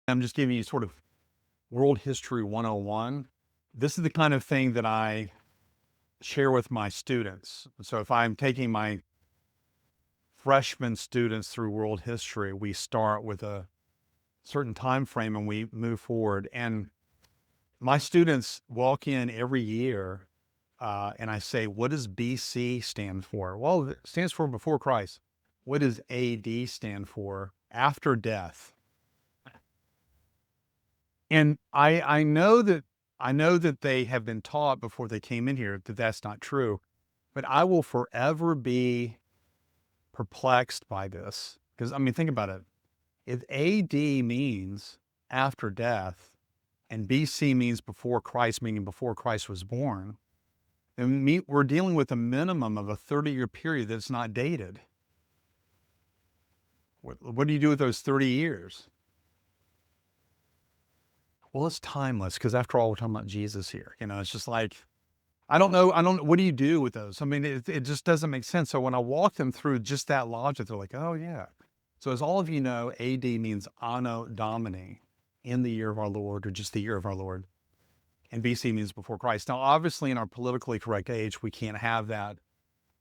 I'm just giving you sort of world history 101. This is the kind of thing that I share with my students. So if I'm taking my freshman students through world history, we start with a certain time frame and we move forward. And my students walk in every year and I say, what does BC stand for? Well, it stands for before Christ. What does AD stand for? After death. And I know that they have been taught before they came in here that that's not true, but I will forever be perplexed by this. Because, I mean, think about it. If AD means after death and BC means before Christ, meaning before Christ was born, then we're dealing with a minimum of a 30-year period that's not dated. What do you do with those 30 years? Well, it's timeless because after all, we're talking about Jesus here. It's just like, I don't know. What do you do with those? I mean, it just doesn't make sense. So when I walk them through just that logic, they're like, oh, yeah. So as all of you know, AD means Anno Domini, in the year of our Lord, or just the year of our Lord. And BC means before Christ. Now, obviously, in our politically correct age, we can't have that.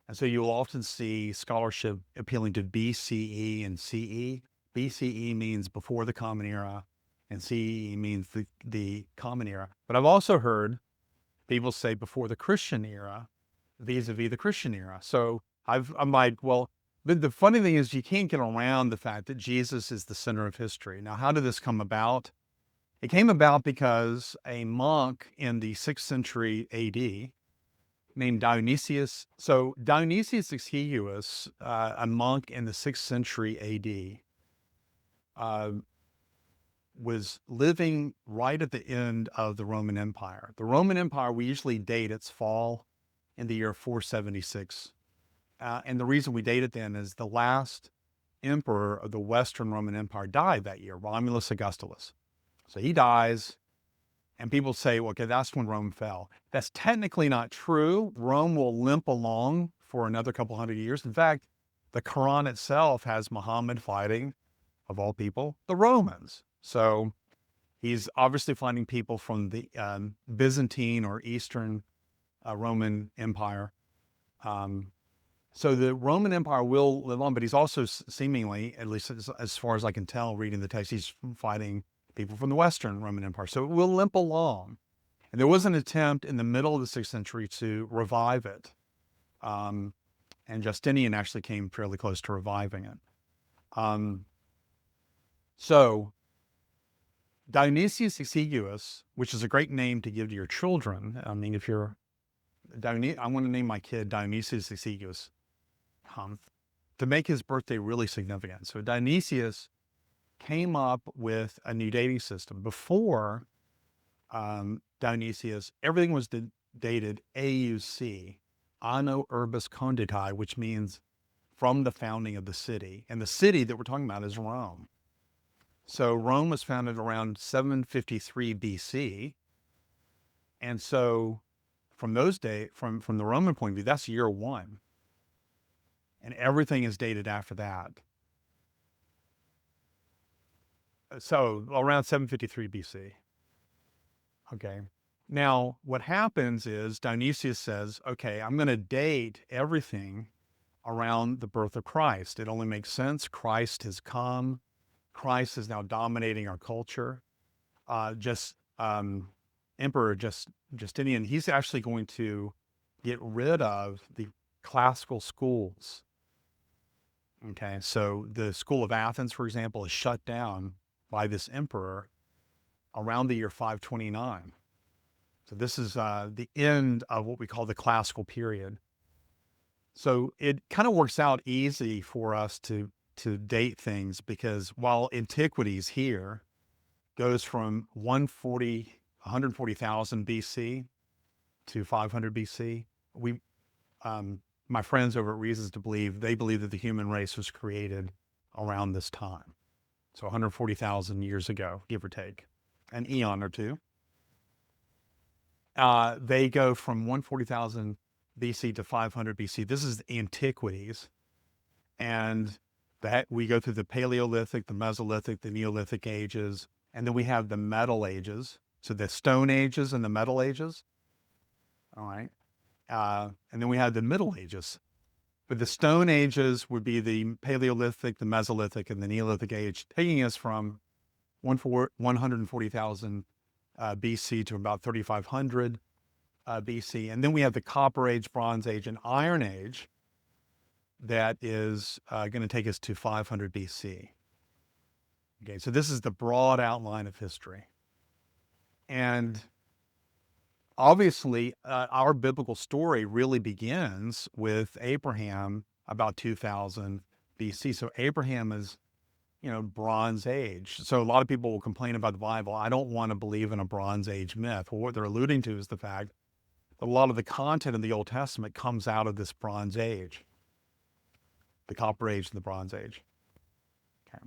And so you'll often see scholarship appealing to BCE and CE. BCE means before the Common Era, and CE means the Common Era. But I've also heard people say before the Christian era, vis-a-vis the Christian era. So I'm like, well, but the funny thing is you can't get around the fact that Jesus is the center of history. Now, how did this come about? It came about because a monk in the 6th century AD named Dionysius. So Dionysius Exiguus, a monk in the 6th century AD, was living right at the end of the Roman Empire. The Roman Empire, we usually date its fall in the year 476. And the reason we date it then is the last emperor of the Western Roman Empire died that year, Romulus Augustulus. So he dies, and people say, well, okay, that's when Rome fell. That's technically not true. Rome will limp along for another couple hundred years. In fact, the Quran itself has Muhammad fighting, of all people, the Romans. So he's obviously fighting people from the Byzantine or Eastern Roman Empire. So the Roman Empire will live on, but he's also seemingly, at least as far as I can tell reading the text, he's fighting people from the Western Roman Empire. So it will limp along. And there was an attempt in the middle of the 6th century to revive it. And Justinian actually came fairly close to reviving it. So Dionysius Exiguus, which is a great name to give to your children. I mean, if you're I want to name my kid Dionysius Exiguus to make his birthday really significant. So Dionysius came up with a new dating system. Before Dionysius, everything was dated AUC, Anno Urbis Conditi, which means from the founding of the city. And the city that we're talking about is Rome. So Rome was founded around 753 BC. And so from those days, from the Roman point of view, that's year one. And everything is dated after that. So around 753 BC. Okay. Now, what happens is Dionysius says, okay, I'm going to date everything around the birth of Christ. It only makes sense. Christ has come. Christ is now dominating our culture. Emperor Justinian, he's actually going to get rid of the classical schools. Okay, so the school of Athens, for example, is shut down by this emperor around the year 529. So this is the end of what we call the classical period. So it kind of works out easy for us to date things because while antiquities here goes from 140,000 BC to 500 BC, my friends over at Reasons to Believe, they believe that the human race was created around this time. So 140,000 years ago, give or take, an eon or two. They go from 140,000 BC to 500 BC. This is antiquities. And that we go through the Paleolithic, the Mesolithic, the Neolithic ages. And then we have the Metal Ages. So the Stone Ages and the Metal Ages. All right. And then we have the Middle Ages. But the Stone Ages would be the Paleolithic, the Mesolithic, and the Neolithic age, taking us from 140,000 BC to about 3,500 BC. And then we have the Copper Age, Bronze Age, and Iron Age that is going to take us to 500 BC. Okay, so this is the broad outline of history. And obviously, our biblical story really begins with Abraham about 2000 BC. So Abraham is, Bronze Age. So a lot of people will complain about the Bible. I don't want to believe in a Bronze Age myth. Well, what they're alluding to is the fact that a lot of the content in the Old Testament comes out of this Bronze Age, the Copper Age and the Bronze Age. Okay.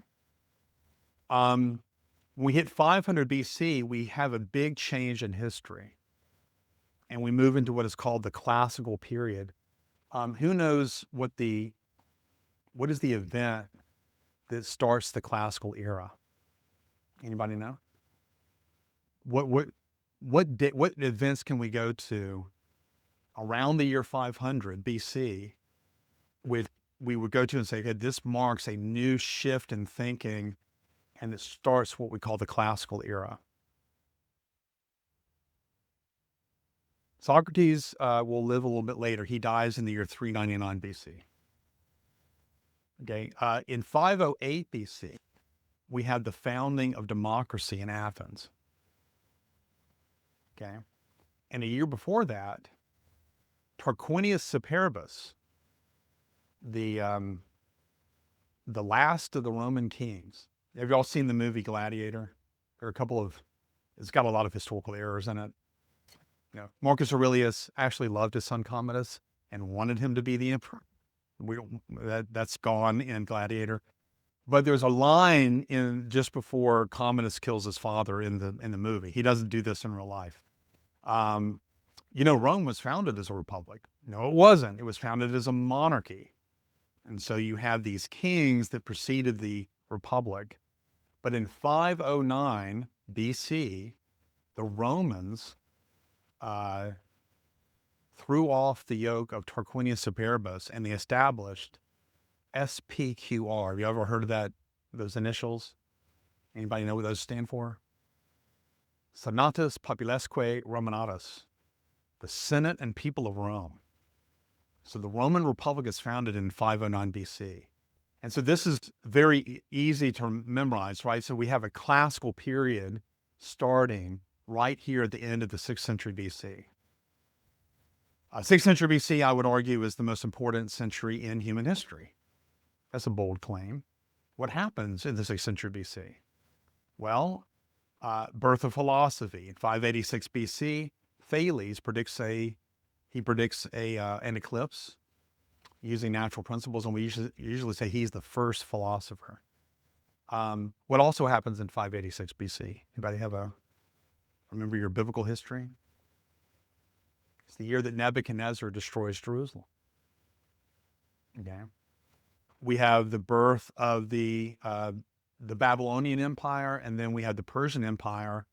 When we hit 500 BC, we have a big change in history. And we move into what is called the classical period. Who knows what is the event that starts the classical era? Anybody know? What events can we go to around the year 500 BC we would go to and say, okay, this marks a new shift in thinking, and it starts what we call the classical era. Socrates will live a little bit later. He dies in the year 399 BC. Okay, in 508 BC, we had the founding of democracy in Athens. Okay, and a year before that, Tarquinius Superbus, the last of the Roman kings. Have you all seen the movie Gladiator? There are it's got a lot of historical errors in it. Marcus Aurelius actually loved his son Commodus and wanted him to be the emperor. That's gone in Gladiator. But there's a line in just before Commodus kills his father in the movie. He doesn't do this in real life. Rome was founded as a republic. No, it wasn't. It was founded as a monarchy. And so you have these kings that preceded the republic. But in 509 BC, the Romans threw off the yoke of Tarquinius Superbus, and they established SPQR. Have you ever heard of those initials? Anybody know what those stand for? Senatus Populesque Romanus, the Senate and people of Rome. So the Roman Republic is founded in 509 BC. And so this is very easy to memorize, right? So we have a classical period starting right here at the end of the 6th century BC. 6th century BC, I would argue, is the most important century in human history. That's a bold claim. What happens in the 6th century BC? Well, birth of philosophy. In 586 BC, Thales predicts an eclipse using natural principles, and we usually say he's the first philosopher. What also happens in 586 BC? Anybody remember your biblical history? It's the year that Nebuchadnezzar destroys Jerusalem. Okay. We have the birth of the Babylonian Empire, and then we have the Persian Empire,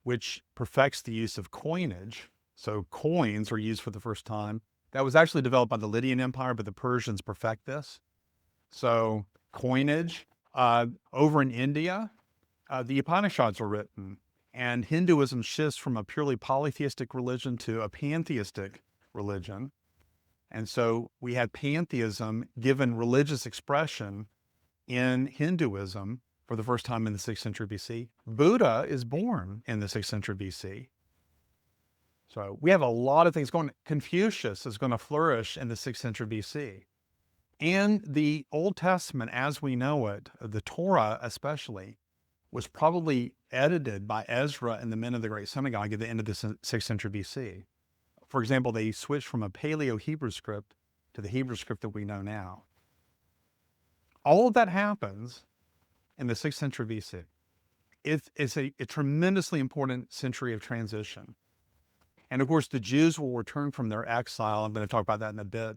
which perfects the use of coinage. So coins are used for the first time. That was actually developed by the Lydian Empire, but the Persians perfect this. So coinage. Over in India, the Upanishads are written, and Hinduism shifts from a purely polytheistic religion to a pantheistic religion. And so we had pantheism given religious expression in Hinduism for the first time in the 6th century BC. Buddha is born in the 6th century BC. So we have a lot of things going. Confucius is going to flourish in the 6th century BC. And the Old Testament, as we know it, the Torah especially, was probably edited by Ezra and the men of the Great Synagogue at the end of the 6th century BC. For example, they switched from a Paleo-Hebrew script to the Hebrew script that we know now. All of that happens in the 6th century BC. It's a tremendously important century of transition. And of course, the Jews will return from their exile. I'm going to talk about that in a bit.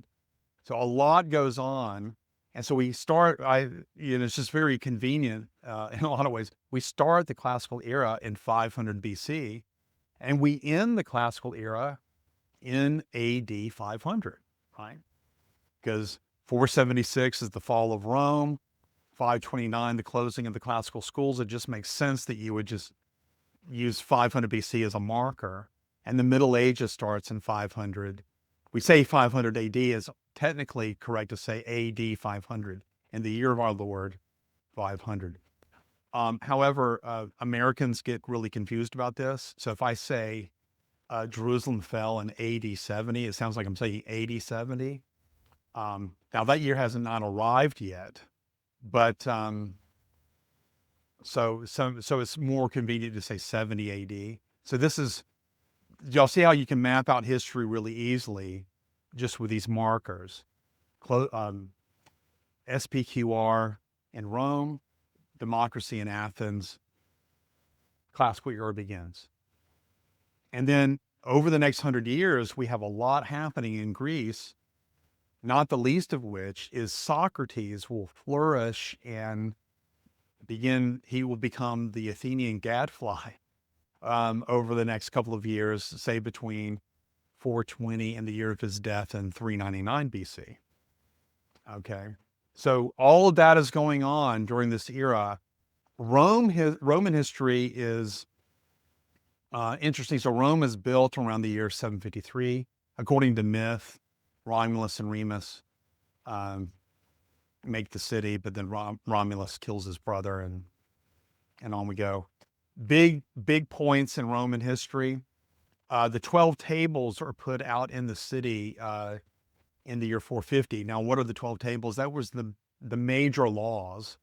So a lot goes on And so we start, it's just very convenient in a lot of ways. We start the classical era in 500 BC, and we end the classical era in AD 500, right? Because 476 is the fall of Rome, 529, the closing of the classical schools. It just makes sense that you would just use 500 BC as a marker. And the Middle Ages starts in 500. We say 500 AD is technically correct to say AD 500, in the year of our Lord 500. However, Americans get really confused about this. So if I say Jerusalem fell in AD 70, it sounds like I'm saying AD 70. Now that year hasn't not arrived yet, but so it's more convenient to say 70 AD. So this is, y'all see how you can map out history really easily just with these markers. SPQR in Rome, democracy in Athens, classical era begins. And then over the next 100 years, we have a lot happening in Greece, not the least of which is Socrates will flourish and he will become the Athenian gadfly over the next couple of years, say between 420 and the year of his death in 399 BC. Okay. So all of that is going on during this era. Roman history is interesting. So Rome is built around the year 753. According to myth, Romulus and Remus make the city, but then Romulus kills his brother, and on we go. Big points in Roman history. The 12 tables are put out in the city in the year 450. Now, what are the 12 tables? That was the major laws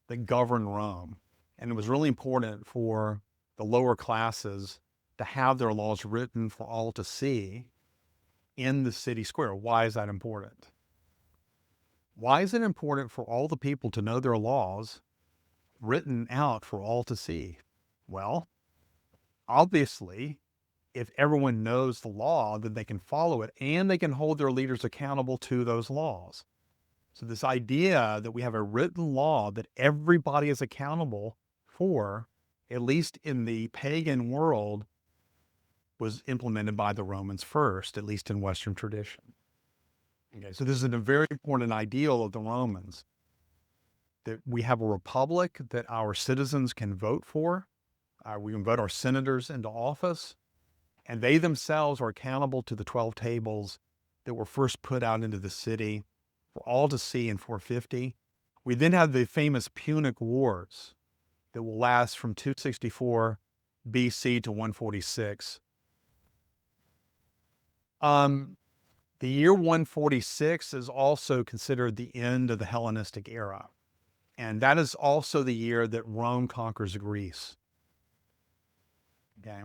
that govern Rome. And it was really important for the lower classes to have their laws written for all to see in the city square. Why is that important? Why is it important for all the people to know their laws written out for all to see? Well, obviously, if everyone knows the law, then they can follow it and they can hold their leaders accountable to those laws. So this idea that we have a written law that everybody is accountable for, at least in the pagan world, was implemented by the Romans first, at least in Western tradition. Okay, so this is a very important ideal of the Romans, that we have a republic that our citizens can vote for. We can vote our senators into office, and they themselves are accountable to the 12 tables that were first put out into the city for all to see in 450. We then have the famous Punic Wars that will last from 264 BC to 146. The year 146 is also considered the end of the Hellenistic era. And that is also the year that Rome conquers Greece. Okay.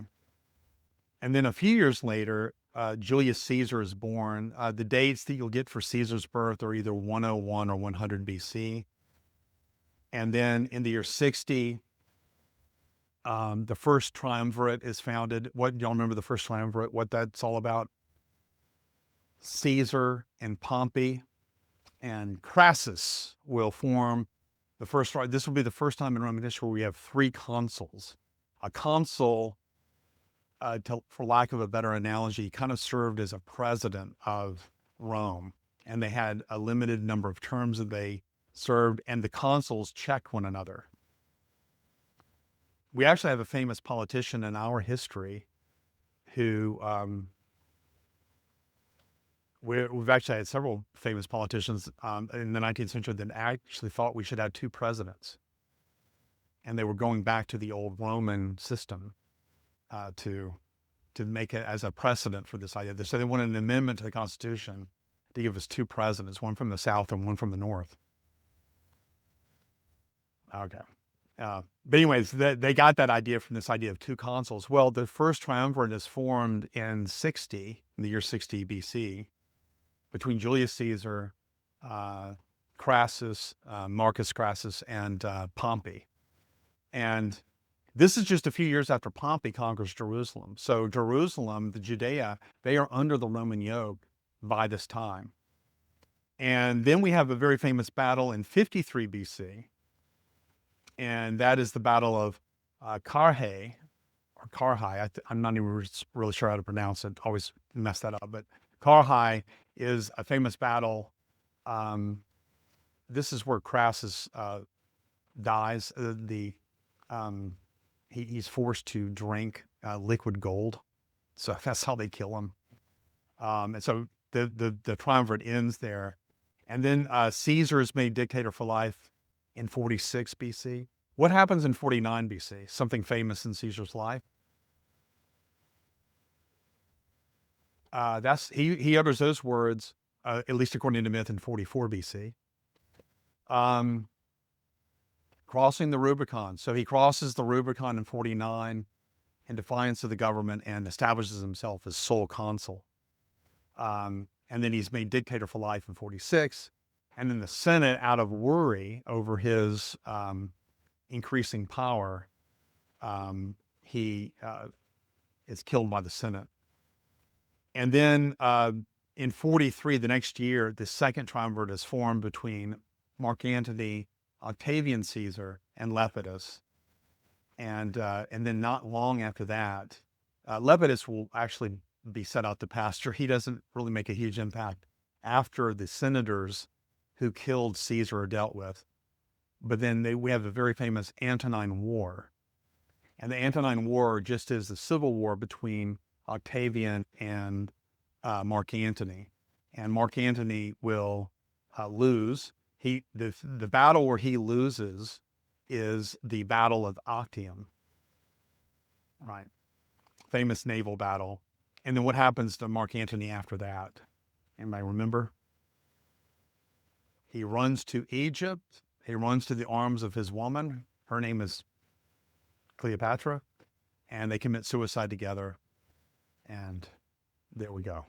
And then a few years later, Julius Caesar is born. The dates that you'll get for Caesar's birth are either 101 or 100 BC. And then in the year 60, the first triumvirate is founded. What, y'all remember the first triumvirate, what that's all about? Caesar and Pompey and Crassus will form the first. This will be the first time in Roman history where we have 3 consuls. A consul, for lack of a better analogy, kind of served as a president of Rome, and they had a limited number of terms that they served, and the consuls checked one another. We actually have a famous politician in our history who we've actually had several famous politicians in the 19th century that actually thought we should have 2 presidents. And they were going back to the old Roman system to make it as a precedent for this idea. So they wanted an amendment to the Constitution to give us 2 presidents, one from the South and one from the North. Okay. But anyways, they got that idea from this idea of 2 consuls. Well, the first triumvirate is formed in the year 60 BC, between Julius Caesar, Crassus, Marcus Crassus, and Pompey. And this is just a few years after Pompey conquers Jerusalem. So Jerusalem, the Judea, they are under the Roman yoke by this time. And then we have a very famous battle in 53 BC, and that is the Battle of Carrhae, or Carrhae. I'm not even really sure how to pronounce it. Always mess that up. But Carrhae is a famous battle. This is where Crassus dies. He's forced to drink liquid gold, so that's how they kill him. And so the triumvirate ends there, and then Caesar is made dictator for life in 46 BC. What happens in 49 BC? Something famous in Caesar's life. He utters those words, at least according to myth, in 44 BC. Crossing the Rubicon. So he crosses the Rubicon in 49 in defiance of the government and establishes himself as sole consul. And then he's made dictator for life in 46. And then the Senate, out of worry over his increasing power, he is killed by the Senate. And then in 43, the next year, the second triumvirate is formed between Mark Antony, Octavian Caesar, and Lepidus. And then not long after that, Lepidus will actually be set out to pasture. He doesn't really make a huge impact after the senators who killed Caesar are dealt with. But then we have the very famous Antonine War. And the Antonine War just is the civil war between Octavian and Mark Antony. And Mark Antony will lose. The battle where he loses is the Battle of Actium, right? Famous naval battle. And then what happens to Mark Antony after that? Anybody remember? He runs to Egypt. He runs to the arms of his woman. Her name is Cleopatra. And they commit suicide together. And there we go.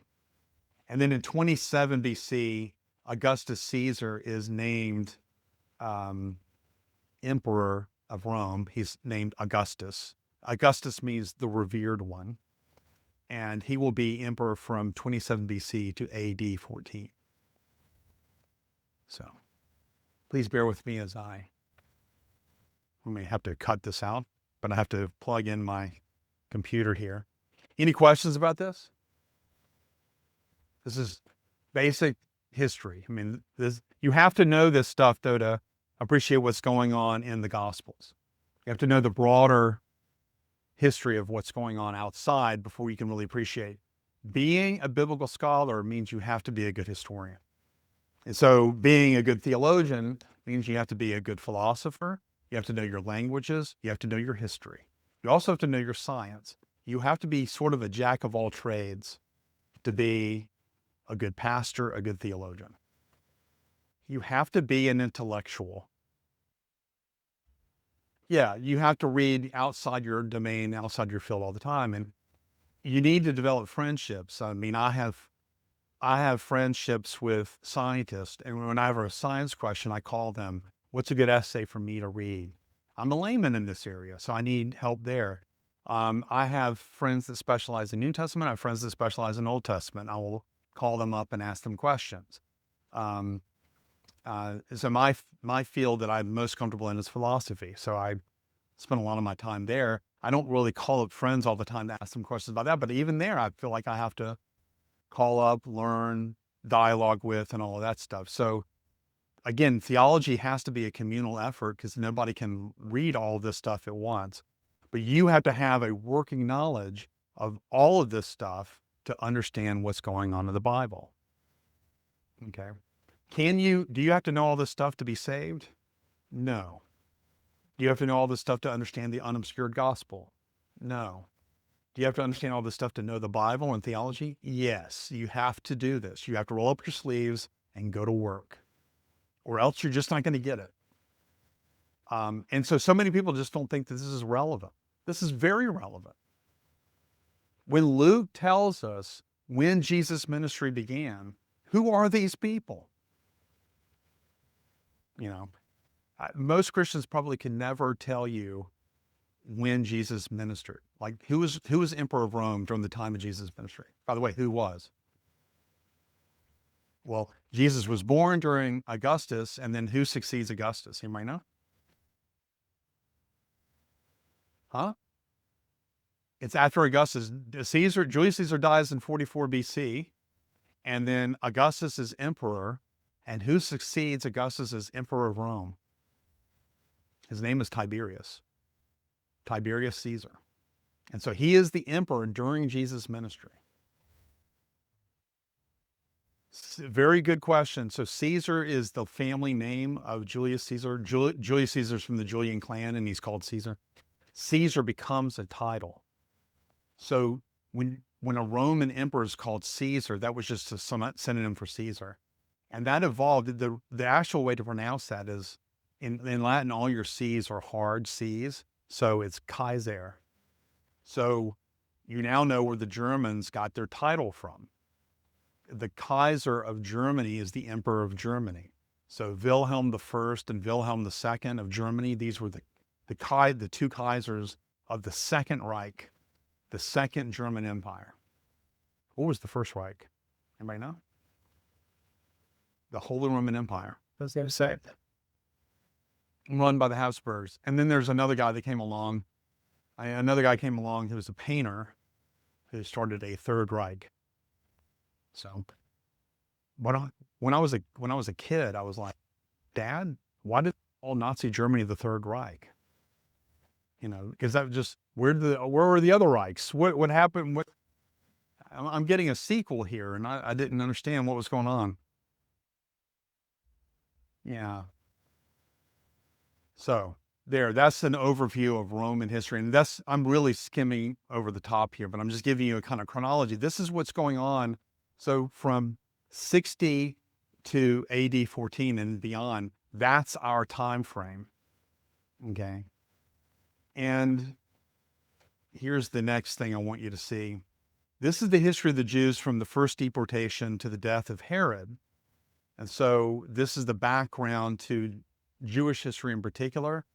And then in 27 BC, Augustus Caesar is named emperor of Rome. He's named Augustus. Augustus means the revered one. And he will be emperor from 27 BC to AD 14. So please bear with me as we may have to cut this out, but I have to plug in my computer here. Any questions about this? This is basic history. I mean, you have to know this stuff, though, to appreciate what's going on in the Gospels. You have to know the broader history of what's going on outside before you can really appreciate. Being a biblical scholar means you have to be a good historian. And so being a good theologian means you have to be a good philosopher. You have to know your languages. You have to know your history. You also have to know your science. You have to be sort of a jack of all trades to be a good pastor, a good theologian. You have to be an intellectual. Yeah, you have to read outside your domain, outside your field all the time. And you need to develop friendships. I mean, I have friendships with scientists, and when I have a science question, I call them, what's a good essay for me to read? I'm a layman in this area, so I need help there. I have friends that specialize in New Testament. I have friends that specialize in Old Testament. I will call them up and ask them questions. So my field that I'm most comfortable in is philosophy. So I spend a lot of my time there. I don't really call up friends all the time to ask them questions about that, but even there, I feel like I have to call up, learn, dialogue with, and all of that stuff. So again, theology has to be a communal effort because nobody can read all of this stuff at once. But you have to have a working knowledge of all of this stuff to understand what's going on in the Bible. Okay. Do you have to know all this stuff to be saved? No. Do you have to know all this stuff to understand the unobscured gospel? No. Do you have to understand all this stuff to know the Bible and theology? Yes. You have to do this. You have to roll up your sleeves and go to work, or else you're just not going to get it. And so many people just don't think that this is relevant. This is very relevant. When Luke tells us when Jesus' ministry began, who are these people? You know, most Christians probably can never tell you when Jesus ministered. Like, who was emperor of Rome during the time of Jesus' ministry? By the way, who was? Well, Jesus was born during Augustus, and then who succeeds Augustus? Anybody know? Huh? It's after Augustus. Julius Caesar dies in 44 BC, and then Augustus is emperor. And who succeeds Augustus as emperor of Rome? His name is Tiberius. Tiberius Caesar. And so he is the emperor during Jesus' ministry. Very good question. So Caesar is the family name of Julius Caesar. Julius Caesar's from the Julian clan, and he's called Caesar. Caesar becomes a title. So when a Roman emperor is called Caesar, that was just a synonym for Caesar. And that evolved. The actual way to pronounce that is, in Latin, all your C's are hard C's. So it's Kaiser. So you now know where the Germans got their title from. The Kaiser of Germany is the Emperor of Germany. So Wilhelm I and Wilhelm II of Germany, these were the two Kaisers of the Second Reich, the Second German Empire. What was the First Reich? Anybody know? The Holy Roman Empire. I was going to say. Run by the Habsburgs. And then there's another guy that came along. Who was a painter who started a Third Reich. So, when I was a kid, I was like, Dad, why did all Nazi Germany the Third Reich? You know, because that was just where were the other Reichs? What happened? I'm getting a sequel here, and I didn't understand what was going on. Yeah. So that's an overview of Roman history, and I'm really skimming over the top here, but I'm just giving you a kind of chronology. This is what's going on. So from 60 to AD 14 and beyond, that's our time frame. Okay. And here's the next thing I want you to see. This is the history of the Jews from the first deportation to the death of Herod. And so this is the background to Jewish history in particular.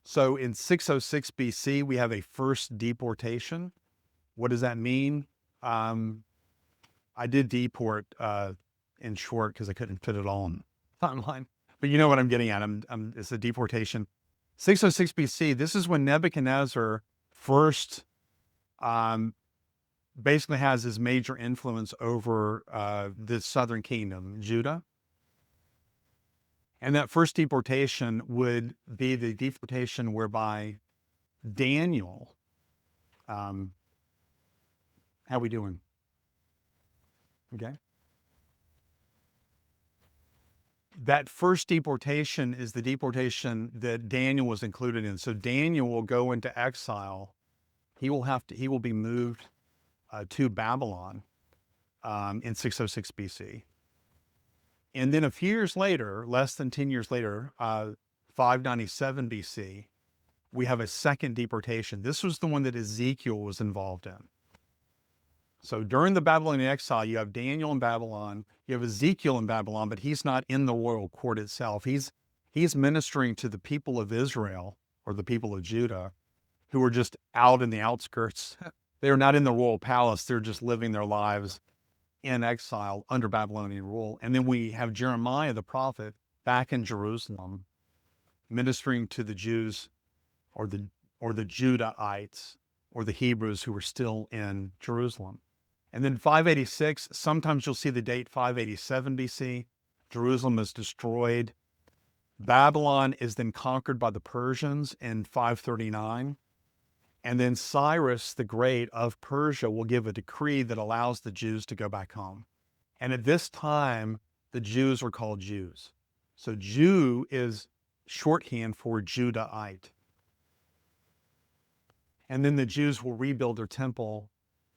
So in 606 BC, we have a first deportation. What does that mean? I did deport in short because I couldn't fit it all on timeline. But you know what I'm getting at. It's a deportation. 606 BC, this is when Nebuchadnezzar first basically has his major influence over the southern kingdom, Judah. And that first deportation would be the deportation whereby Daniel, how we doing? Okay. That first deportation is the deportation that Daniel was included in. So Daniel will go into exile. He will be moved to Babylon in 606 BC. And then a few years later, less than 10 years later, 597 BC, we have a second deportation. This was the one that Ezekiel was involved in. So during the Babylonian exile, you have Daniel in Babylon, you have Ezekiel in Babylon, but he's not in the royal court itself. He's ministering to the people of Israel or the people of Judah who are just out in the outskirts. They are not in the royal palace. They're just living their lives in exile under Babylonian rule. And then we have Jeremiah the prophet back in Jerusalem ministering to the Jews or the Judahites or the Hebrews who were still in Jerusalem. And then 586, sometimes you'll see the date 587 BC. Jerusalem is destroyed. Babylon is then conquered by the Persians in 539. And then Cyrus the Great of Persia will give a decree that allows the Jews to go back home. And at this time, the Jews are called Jews. So Jew is shorthand for Judahite. And then the Jews will rebuild their temple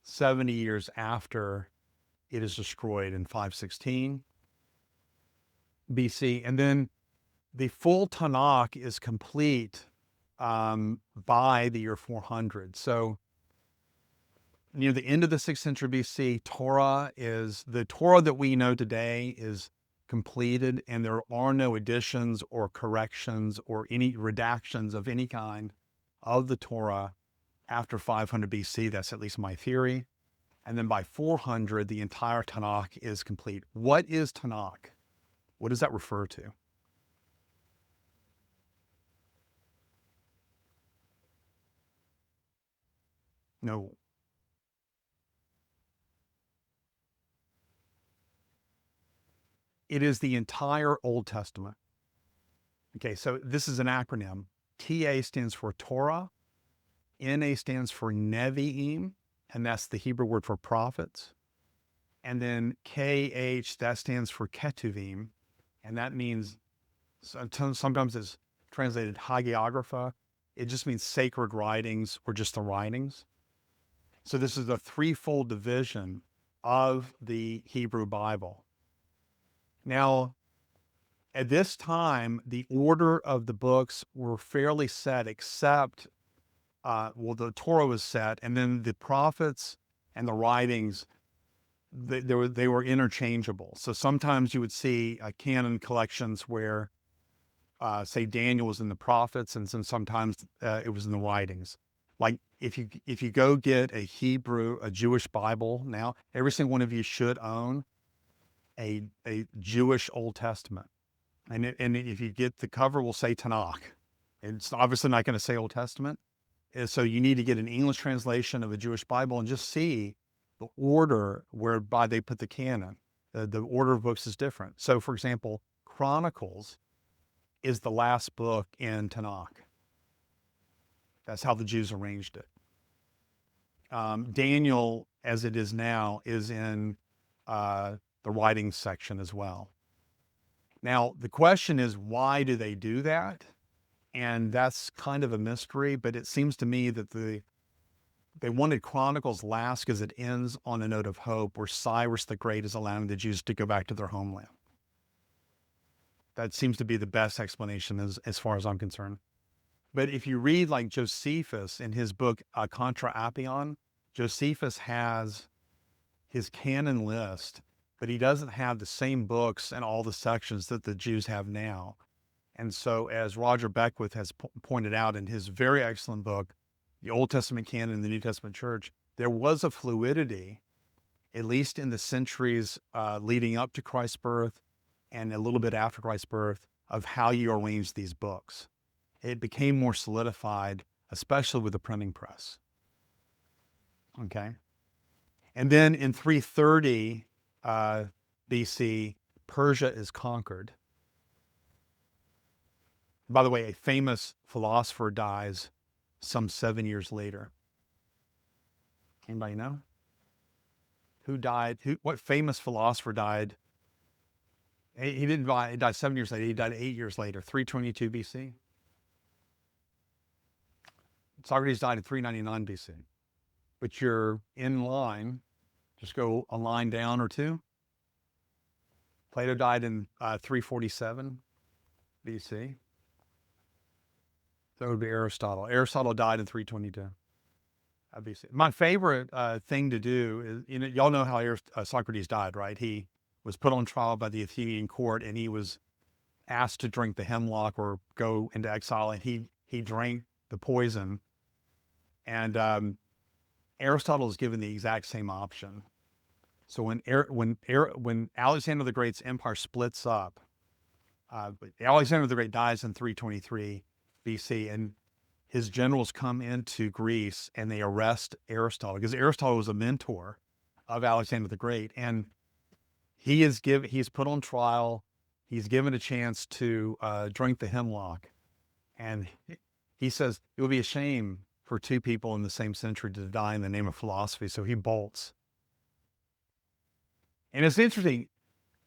70 years after it is destroyed in 516 BC. And then the full TaNaK is complete by the year 400. So near the end of the 6th century BC, the Torah that we know today is completed, and there are no additions or corrections or any redactions of any kind of the Torah after 500 BC. That's at least my theory. And then by 400, the entire TaNaK is complete. What is TaNaK? What does that refer to? No. It is the entire Old Testament. Okay, so this is an acronym. TA stands for Torah. NA stands for Nevi'im, and that's the Hebrew word for prophets. And then KH, that stands for Ketuvim, and that means, sometimes it's translated hagiographa. It just means sacred writings or just the writings. So this is a threefold division of the Hebrew Bible. Now, at this time, the order of the books were fairly set, except, the Torah was set, and then the prophets and the writings, they were interchangeable. So sometimes you would see canon collections where, say, Daniel was in the prophets, and sometimes it was in the writings. Like if you go get a Jewish Bible now, every single one of you should own a Jewish Old Testament. And if you get the cover, will say TaNaK. It's obviously not going to say Old Testament. And so you need to get an English translation of a Jewish Bible and just see the order whereby they put the canon. The order of books is different. So, for example, Chronicles is the last book in TaNaK. That's how the Jews arranged it. Daniel, as it is now, is in the writings section as well. Now, the question is, why do they do that? And that's kind of a mystery, but it seems to me that they wanted Chronicles last because it ends on a note of hope where Cyrus the Great is allowing the Jews to go back to their homeland. That seems to be the best explanation as far as I'm concerned. But if you read like Josephus in his book, Contra Appian, Josephus has his canon list, but he doesn't have the same books and all the sections that the Jews have now. And so, as Roger Beckwith has pointed out in his very excellent book, The Old Testament Canon and the New Testament Church, there was a fluidity, at least in the centuries leading up to Christ's birth and a little bit after Christ's birth, of how you arrange these books. It became more solidified, especially with the printing press. Okay. And then in 330 BC, Persia is conquered. By the way, a famous philosopher dies some 7 years later. Anybody know? Who died? What famous philosopher died? He didn't die, he died 7 years later. He died 8 years later, 322 BC. Socrates died in 399 BC. But you're in line, just go a line down or two. Plato died in 347 BC. That would be Aristotle. Aristotle died in 322 BC. My favorite thing to do is, y'all know how Socrates died, right? He was put on trial by the Athenian court, and he was asked to drink the hemlock or go into exile, and he drank the poison. And Aristotle is given the exact same option. So when Alexander the Great's empire splits up, Alexander the Great dies in 323 BC, and his generals come into Greece and they arrest Aristotle because Aristotle was a mentor of Alexander the Great, and he's put on trial. He's given a chance to drink the hemlock, and he says it would be a shame for two people in the same century to die in the name of philosophy. So he bolts. And it's interesting.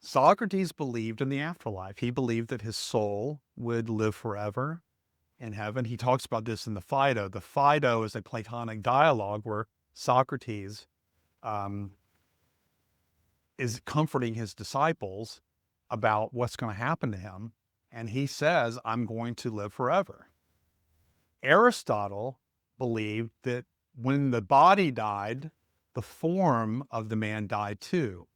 Socrates believed in the afterlife. He believed that his soul would live forever in heaven. He talks about this in the Phaedo. The Phaedo is a Platonic dialogue where Socrates is comforting his disciples about what's going to happen to him. And he says, I'm going to live forever. Aristotle believed that when the body died, the form of the man died too.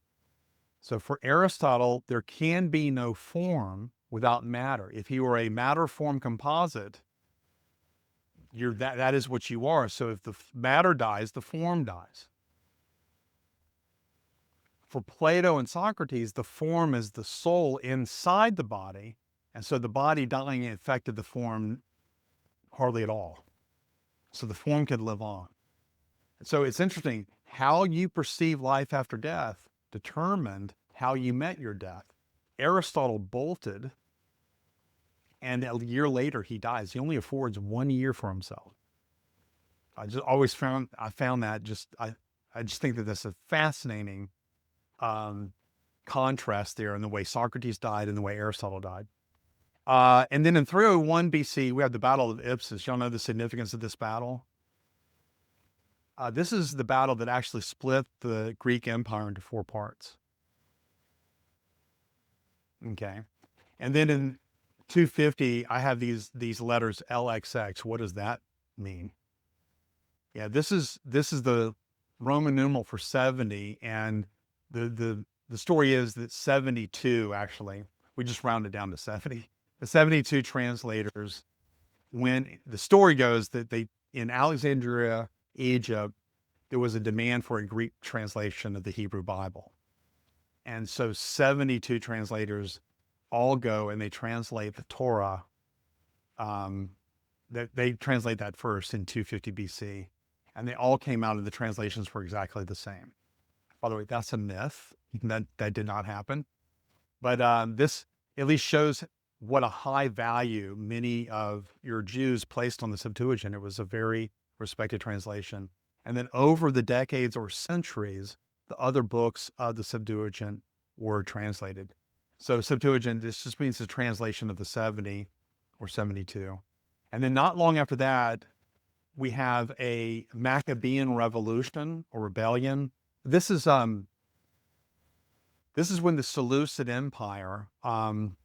So for Aristotle, there can be no form without matter. If you are a matter-form composite, that is what you are. So if the matter dies, the form dies. For Plato and Socrates, the form is the soul inside the body, and so the body dying affected the form hardly at all. So the form could live on. So it's interesting, how you perceive life after death determined how you met your death. Aristotle bolted, and a year later he dies. He only affords 1 year for himself. I found that I just think that that's a fascinating contrast there in the way Socrates died and the way Aristotle died. And then in 301 BC, we have the Battle of Ipsus. Y'all know the significance of this battle? This is the battle that actually split the Greek Empire into 4 parts. Okay. And then in 250, I have these letters LXX. What does that mean? Yeah, this is the Roman numeral for 70, and the story is that 72, actually, we just rounded down to 70. The 72 translators, when the story goes that in Alexandria, Egypt, there was a demand for a Greek translation of the Hebrew Bible. And so 72 translators all go and they translate the Torah. They translate that first in 250 BC. And they all came out, and the translations were exactly the same. By the way, that's a myth. That did not happen. But this at least shows what a high value many of your Jews placed on the Septuagint. It was a very respected translation. And then over the decades or centuries, the other books of the Septuagint were translated. So Septuagint, this just means the translation of the 70 or 72. And then not long after that, we have a Maccabean revolution or rebellion. This is when the Seleucid Empire from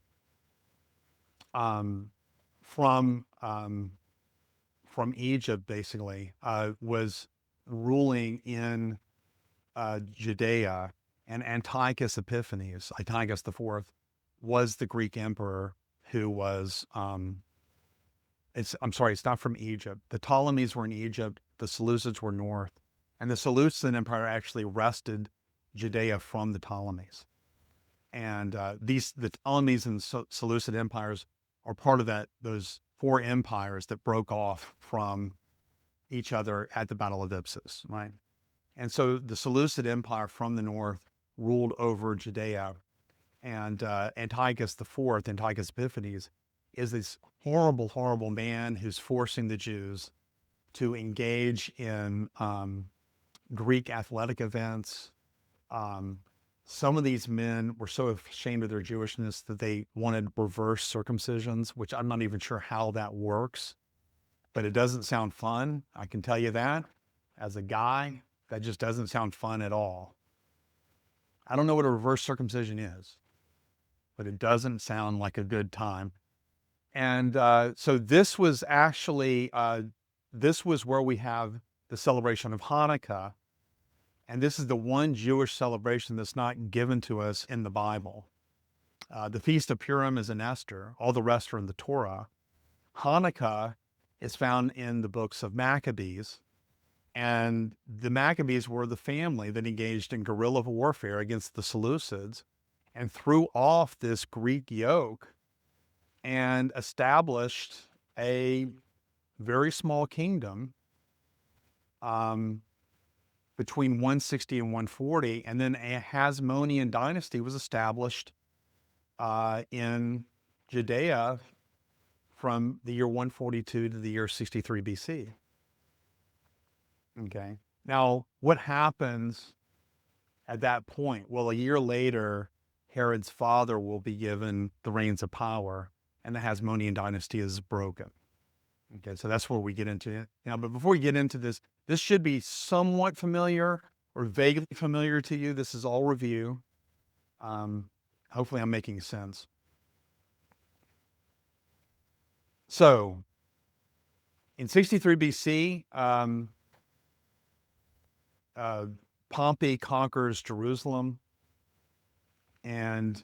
Egypt basically was ruling in Judea, and Antiochus Epiphanes, Antiochus IV, was the Greek emperor who was it's not from Egypt. The Ptolemies were in Egypt, the Seleucids were north, and the Seleucid Empire actually wrested Judea from the Ptolemies. And the Ptolemies and Seleucid empires are part of those 4 empires that broke off from each other at the Battle of Ipsus, right? And so the Seleucid Empire from the north ruled over Judea, and Antiochus IV, Antiochus Epiphanes, is this horrible, horrible man who's forcing the Jews to engage in Greek athletic events. Some of these men were so ashamed of their Jewishness that they wanted reverse circumcisions, which I'm not even sure how that works, but it doesn't sound fun. I can tell you that. As a guy, that just doesn't sound fun at all. I don't know what a reverse circumcision is, but it doesn't sound like a good time. And so this was actually, this was where we have the celebration of Hanukkah. And this is the one Jewish celebration that's not given to us in the Bible. The Feast of Purim is in Esther. All the rest are in the Torah. Hanukkah is found in the books of Maccabees. And the Maccabees were the family that engaged in guerrilla warfare against the Seleucids and threw off this Greek yoke and established a very small kingdom between 160 and 140. And then a Hasmonean dynasty was established in Judea from the year 142 to the year 63 BC. Okay. Now, what happens at that point? Well, a year later, Herod's father will be given the reins of power, and the Hasmonean dynasty is broken. Okay, so that's where we get into it. Now, but before we get into this, this should be somewhat familiar or vaguely familiar to you. This is all review. Hopefully I'm making sense. So, in 63 BC, Pompey conquers Jerusalem, and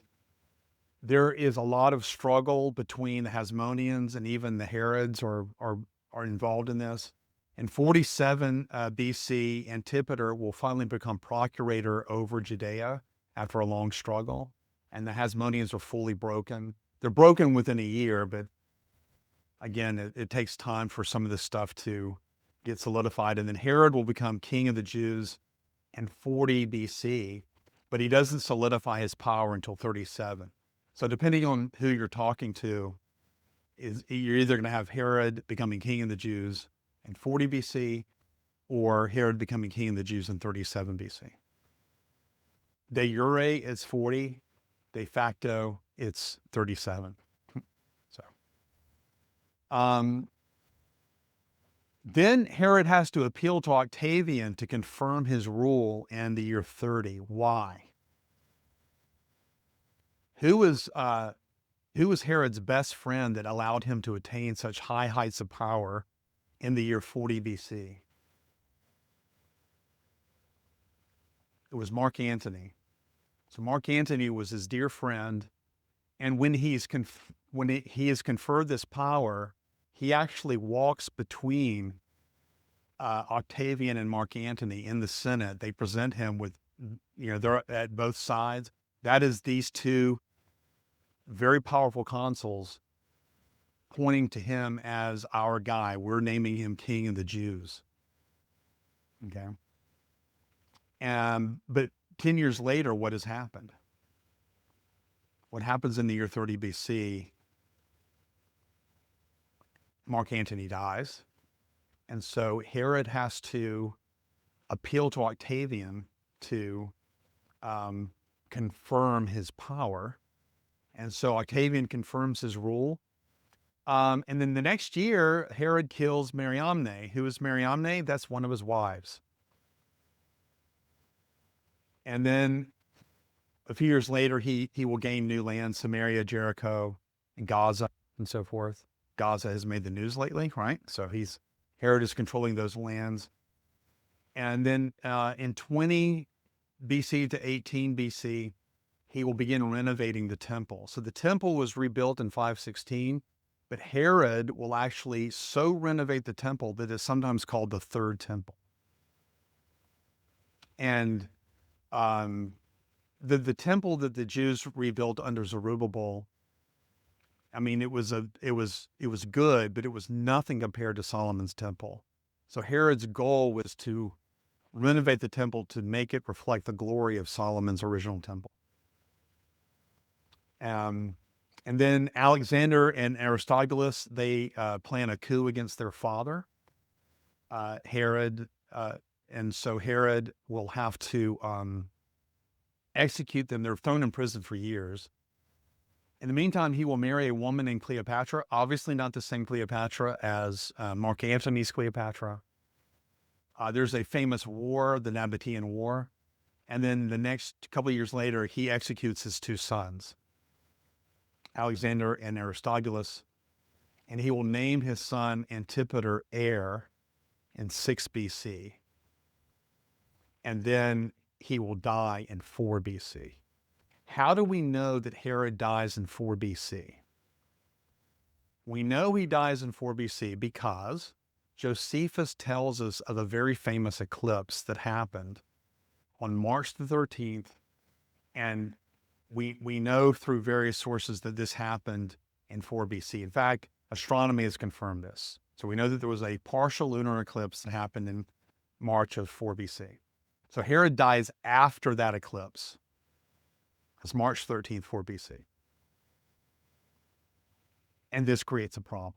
there is a lot of struggle between the Hasmoneans, and even the Herods are involved in this. In 47 BC, Antipater will finally become procurator over Judea, after a long struggle, and the Hasmoneans are fully broken. They're broken within a year, but again, it takes time for some of this stuff to get solidified. And then Herod will become king of the Jews in 40 BC, but he doesn't solidify his power until 37. So depending on who you're talking to, you're either going to have Herod becoming king of the Jews in 40 BC or Herod becoming king of the Jews in 37 BC. De jure, it's 40. De facto, it's 37. Then Herod has to appeal to Octavian to confirm his rule in the year 30. Why? Who was Herod's best friend that allowed him to attain such high heights of power in the year 40 BC? It was Mark Antony. So Mark Antony was his dear friend, and when he is conferred this power, he actually walks between Octavian and Mark Antony in the Senate. They present him with, they're at both sides. That is these two very powerful consuls pointing to him as our guy. We're naming him king of the Jews. Okay. But 10 years later, what has happened? What happens in the year 30 BC? Mark Antony dies. And so Herod has to appeal to Octavian to confirm his power. And so Octavian confirms his rule. And then the next year, Herod kills Mariamne. Who is Mariamne? That's one of his wives. And then a few years later, he will gain new lands, Samaria, Jericho, and Gaza, and so forth. Gaza has made the news lately, right? So Herod is controlling those lands. And then in 20 BC to 18 BC, he will begin renovating the temple. So the temple was rebuilt in 516, but Herod will actually so renovate the temple that it's sometimes called the Third Temple. And the temple that the Jews rebuilt under Zerubbabel, I mean, it was good, but it was nothing compared to Solomon's temple. So Herod's goal was to renovate the temple to make it reflect the glory of Solomon's original temple. And then Alexander and Aristobulus, they plan a coup against their father, Herod. And so Herod will have to execute them. They're thrown in prison for years. In the meantime, he will marry a woman named Cleopatra, obviously not the same Cleopatra as Mark Antony's Cleopatra. There's a famous war, the Nabatean War. And then the next couple of years later, he executes his two sons, Alexander and Aristobulus. And he will name his son Antipater heir in 6 BC. And then he will die in 4 BC. How do we know that Herod dies in 4 BC? We know he dies in 4 BC because Josephus tells us of a very famous eclipse that happened on March the 13th. And we know through various sources that this happened in 4 BC. In fact, astronomy has confirmed this. So we know that there was a partial lunar eclipse that happened in March of 4 BC. So Herod dies after that eclipse. It's March 13th, 4 BC. And this creates a problem.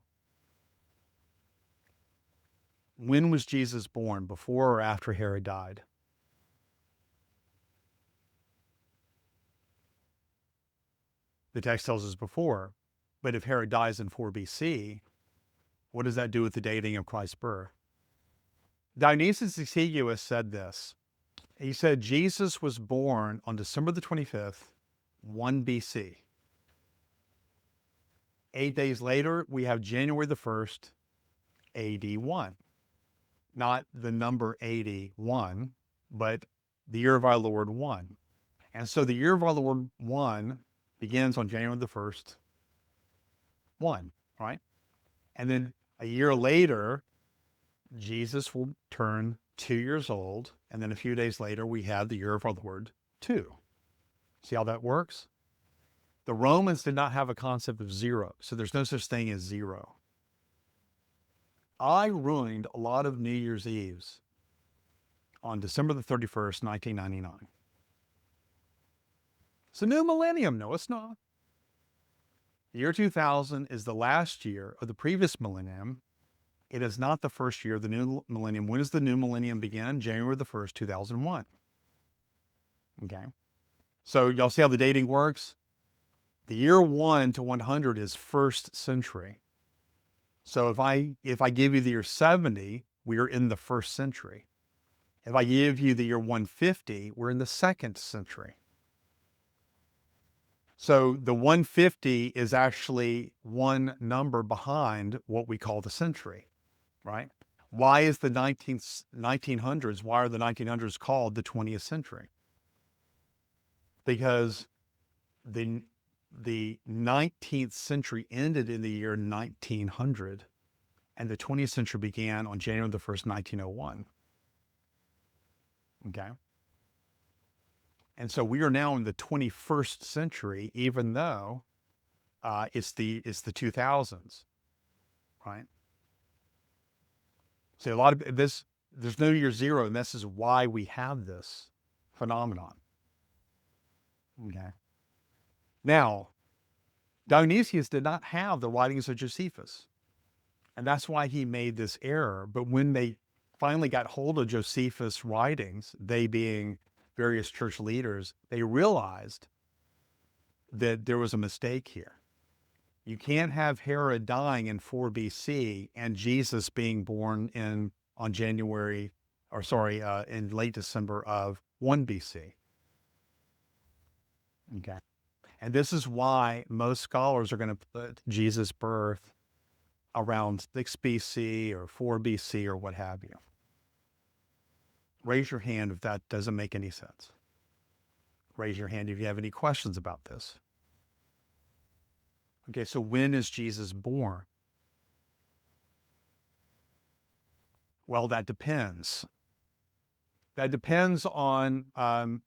When was Jesus born, before or after Herod died? The text tells us before, but if Herod dies in 4 BC, what does that do with the dating of Christ's birth? Dionysius Exiguus said this. He said Jesus was born on December the 25th, 1 BC. 8 days later, we have January the 1st, AD 1. Not the number 81, but the year of our Lord 1. And so the year of our Lord 1 begins on January the 1st, 1, right? And then a year later, Jesus will turn 2 years old. And then a few days later, we have the year of our Lord 2. See how that works? The Romans did not have a concept of zero, so there's no such thing as zero. I ruined a lot of New Year's Eves on December the 31st, 1999. It's a new millennium. No, it's not. The year 2000 is the last year of the previous millennium. It is not the first year of the new millennium. When does the new millennium begin? January the 1st, 2001. Okay. So y'all see how the dating works? The year 1 to 100 is first century. So if I give you the year 70, we're in the first century. If I give you the year 150, we're in the second century. So the 150 is actually one number behind what we call the century, right? Why is the 1900s, why are the 1900s called the 20th century? Because the 19th century ended in the year 1900, and the 20th century began on January the 1st, 1901. Okay? And so we are now in the 21st century, even though it's the 2000s, right? So a lot of this, there's no year zero, and this is why we have this phenomenon. Okay. Now, Dionysius did not have the writings of Josephus, and that's why he made this error. But when they finally got hold of Josephus' writings, they being various church leaders, they realized that there was a mistake here. You can't have Herod dying in 4 BC and Jesus being born in late December of 1 BC. Okay. And this is why most scholars are going to put Jesus' birth around 6 BC or 4 BC or what have you. Raise your hand if that doesn't make any sense. Raise your hand if you have any questions about this. Okay, so when is Jesus born? Well, that depends. That depends on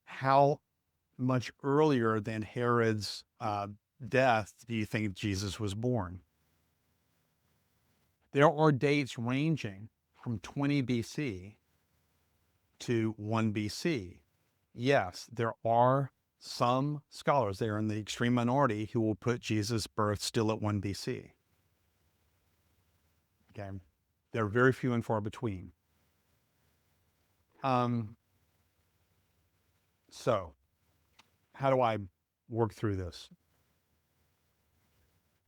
how much earlier than Herod's death do you think Jesus was born? There are dates ranging from 20 BC to 1 BC. Yes, there are some scholars, they are in the extreme minority, who will put Jesus' birth still at 1 BC. Okay. They're very few and far between. So, how do I work through this?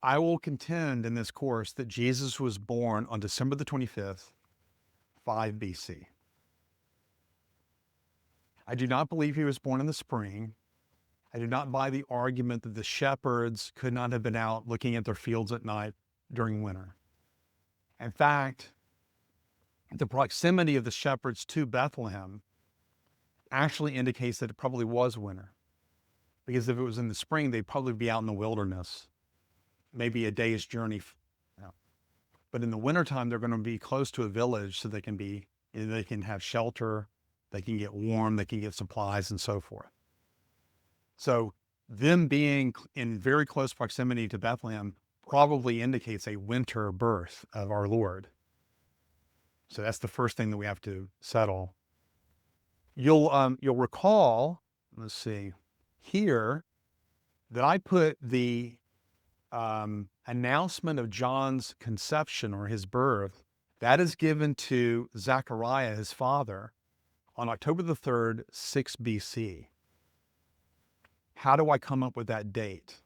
I will contend in this course that Jesus was born on December the 25th, 5 BC. I do not believe he was born in the spring. I do not buy the argument that the shepherds could not have been out looking at their fields at night during winter. In fact, the proximity of the shepherds to Bethlehem actually indicates that it probably was winter. Because if it was in the spring, they'd probably be out in the wilderness, maybe a day's journey. But in the wintertime, they're going to be close to a village so they can have shelter, they can get warm, they can get supplies and so forth. So them being in very close proximity to Bethlehem probably indicates a winter birth of our Lord. So that's the first thing that we have to settle. You'll recall, let's see, here that I put the announcement of John's conception or his birth, that is given to Zechariah, his father, on October the 3rd, 6 BC. How do I come up with that date?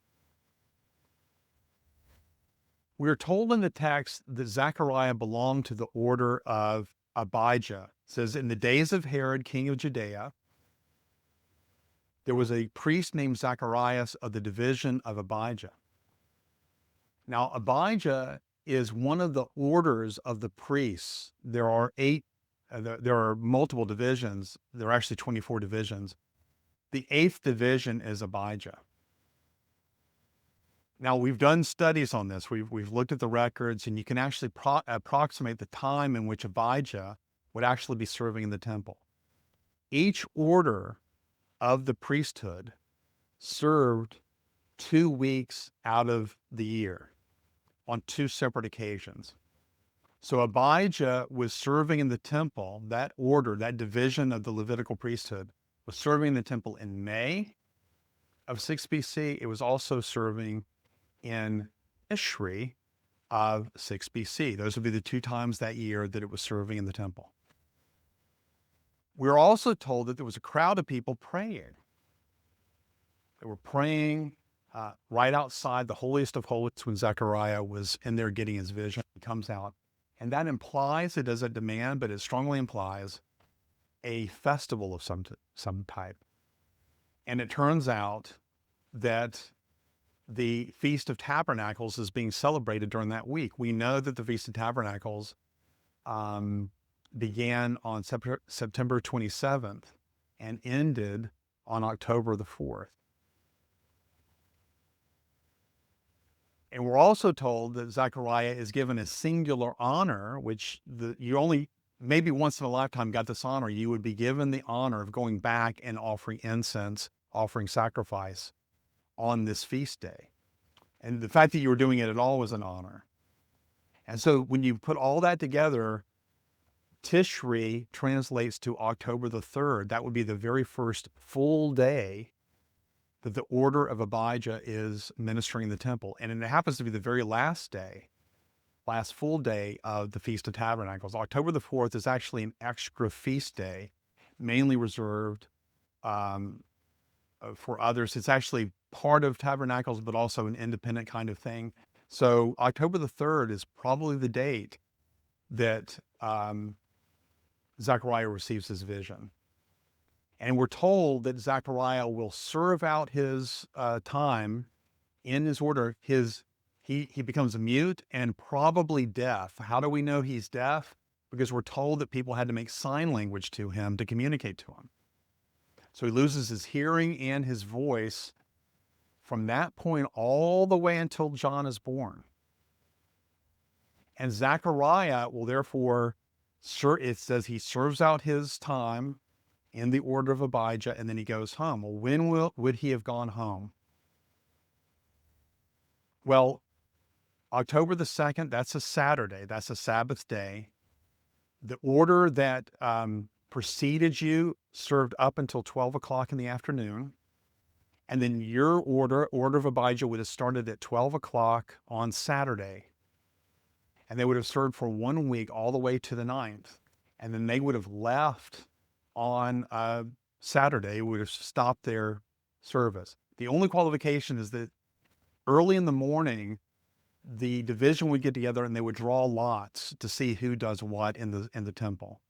We're told in the text that Zechariah belonged to the order of Abijah. It says, in the days of Herod, king of Judea, there was a priest named Zacharias of the division of Abijah. Now, Abijah is one of the orders of the priests. There are there are multiple divisions. There are actually 24 divisions. The 8th division is Abijah. Now, we've done studies on this. We've looked at the records, and you can actually approximate the time in which Abijah would actually be serving in the temple. Each order of the priesthood served 2 weeks out of the year on 2 separate occasions. So Abijah was serving in the temple, that order, that division of the Levitical priesthood, was serving in the temple in May of 6 BC. It was also serving in Tishri of 6 BC. Those would be the 2 times that year that it was serving in the temple. We're also told that there was a crowd of people praying. They were praying right outside the holiest of holies when Zechariah was in there getting his vision. He comes out. And that implies, it doesn't demand, but it strongly implies a festival of some type. And it turns out that the Feast of Tabernacles is being celebrated during that week. We know that the Feast of Tabernacles began on September 27th and ended on October the 4th. And we're also told that Zechariah is given a singular honor, which you only maybe once in a lifetime got this honor. You would be given the honor of going back and offering incense, offering sacrifice on this feast day. And the fact that you were doing it at all was an honor. And so when you put all that together, Tishri translates to October the 3rd. That would be the very first full day that the order of Abijah is ministering in the temple. And it happens to be the very last day, last full day of the Feast of Tabernacles. October the 4th is actually an extra feast day, mainly reserved for others. It's actually part of Tabernacles, but also an independent kind of thing. So October the 3rd is probably the date that Zechariah receives his vision. And we're told that Zechariah will serve out his time in his order. He becomes mute and probably deaf. How do we know he's deaf? Because we're told that people had to make sign language to him to communicate to him. So he loses his hearing and his voice from that point all the way until John is born. And Zechariah will therefore, it says he serves out his time in the order of Abijah, and then he goes home. Well, when would he have gone home? Well, October the 2nd, that's a Saturday. That's a Sabbath day. The order that preceded you served up until 12 o'clock in the afternoon. And then your order of Abijah, would have started at 12 o'clock on Saturday. And they would have served for 1 week all the way to the 9th. And then they would have left on Saturday, would have stopped their service. The only qualification is that early in the morning, the division would get together and they would draw lots to see who does what in the temple.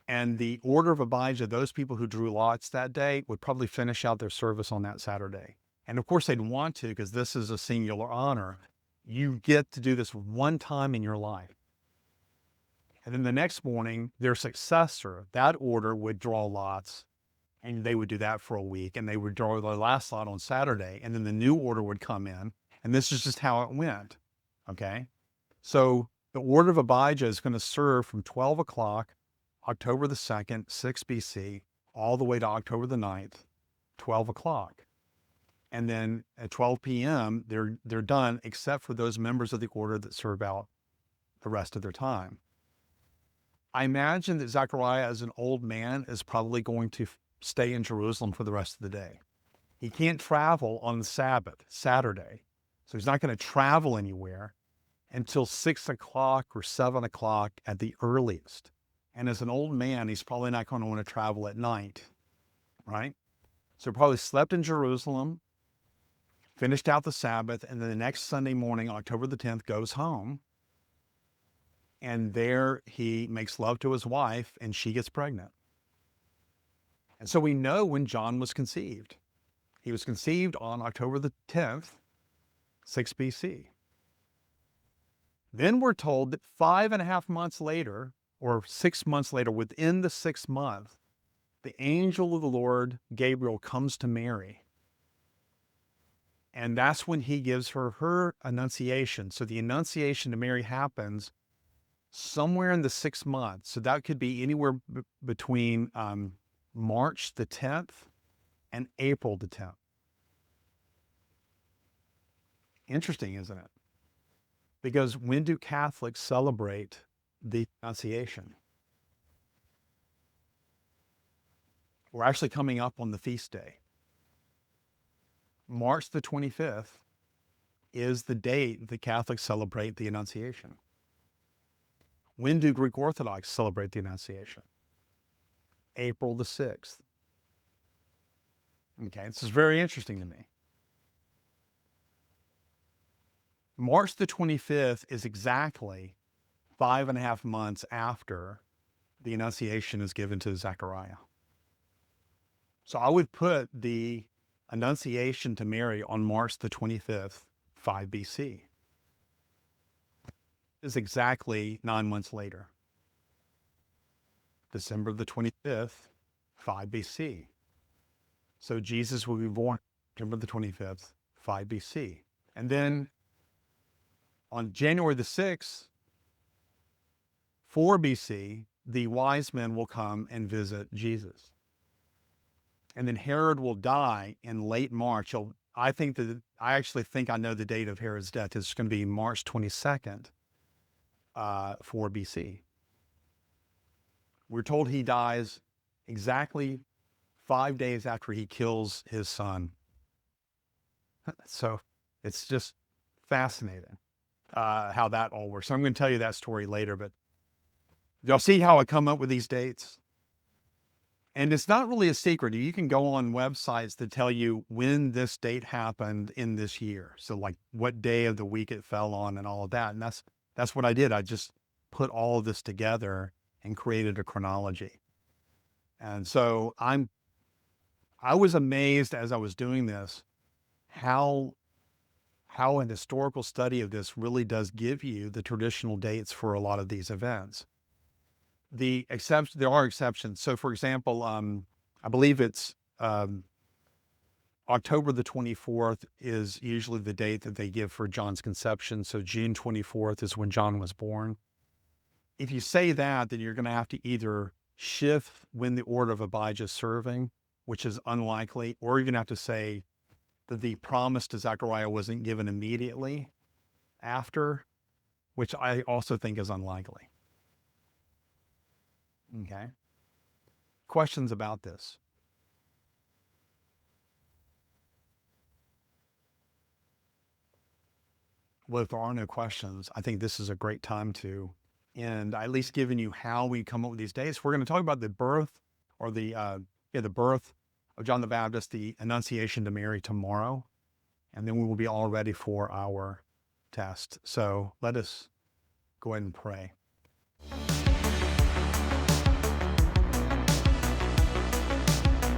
And the order of Abijah, those people who drew lots that day would probably finish out their service on that Saturday. And of course they'd want to, because this is a singular honor. You get to do this one time in your life. And then the next morning, their successor, that order would draw lots, and they would do that for a week, and they would draw their last lot on Saturday, and then the new order would come in, and this is just how it went, okay? So the order of Abijah is going to serve from 12 o'clock, October the 2nd, 6 BC, all the way to October the 9th, 12 o'clock. And then at 12 p.m., they're done, except for those members of the order that serve out the rest of their time. I imagine that Zechariah, as an old man, is probably going to stay in Jerusalem for the rest of the day. He can't travel on the Sabbath, Saturday. So he's not going to travel anywhere until 6 o'clock or 7 o'clock at the earliest. And as an old man, he's probably not going to want to travel at night, right? So he probably slept in Jerusalem, finished out the Sabbath, and then the next Sunday morning, October the 10th, goes home. And there he makes love to his wife, and she gets pregnant. And so we know when John was conceived. He was conceived on October the 10th, 6 BC. Then we're told that 5.5 months later, or 6 months later, within the 6th month, the angel of the Lord, Gabriel, comes to Mary. And that's when he gives her annunciation. So the annunciation to Mary happens somewhere in the 6th month. So that could be anywhere between March the 10th and April the 10th. Interesting, isn't it? Because when do Catholics celebrate the Annunciation? We're actually coming up on the feast day. March the 25th is the date the Catholics celebrate the Annunciation. When do Greek Orthodox celebrate the Annunciation? April the 6th. Okay, this is very interesting to me. March the 25th is exactly 5.5 months after the Annunciation is given to Zechariah. So I would put the Annunciation to Mary on March the 25th, 5 BC. Is exactly 9 months later. December the 25th, 5 BC. So Jesus will be born December the 25th, 5 BC. And then on January the 6th, 4 BC, the wise men will come and visit Jesus. And then Herod will die in late March. I actually think I know the date of Herod's death. It's going to be March 22nd, 4 BC. We're told he dies exactly 5 days after he kills his son. So it's just fascinating how that all works. So I'm going to tell you that story later, but y'all see how I come up with these dates? And it's not really a secret. You can go on websites that tell you when this date happened in this year. So like what day of the week it fell on and all of that. And that's what I did. I just put all of this together and created a chronology. And so I was amazed as I was doing this, how an historical study of this really does give you the traditional dates for a lot of these events. There are exceptions. So for example, I believe it's October the 24th is usually the date that they give for John's conception. So June 24th is when John was born. If you say that, then you're going to have to either shift when the order of Abijah is serving, which is unlikely, or you're going to have to say that the promise to Zechariah wasn't given immediately after, which I also think is unlikely. Okay. Questions about this? Well, if there are no questions, I think this is a great time to end. I at least given you how we come up with these dates. We're going to talk about the birth or the birth of John the Baptist, the Annunciation to Mary tomorrow, and then we will be all ready for our test. So let us go ahead and pray.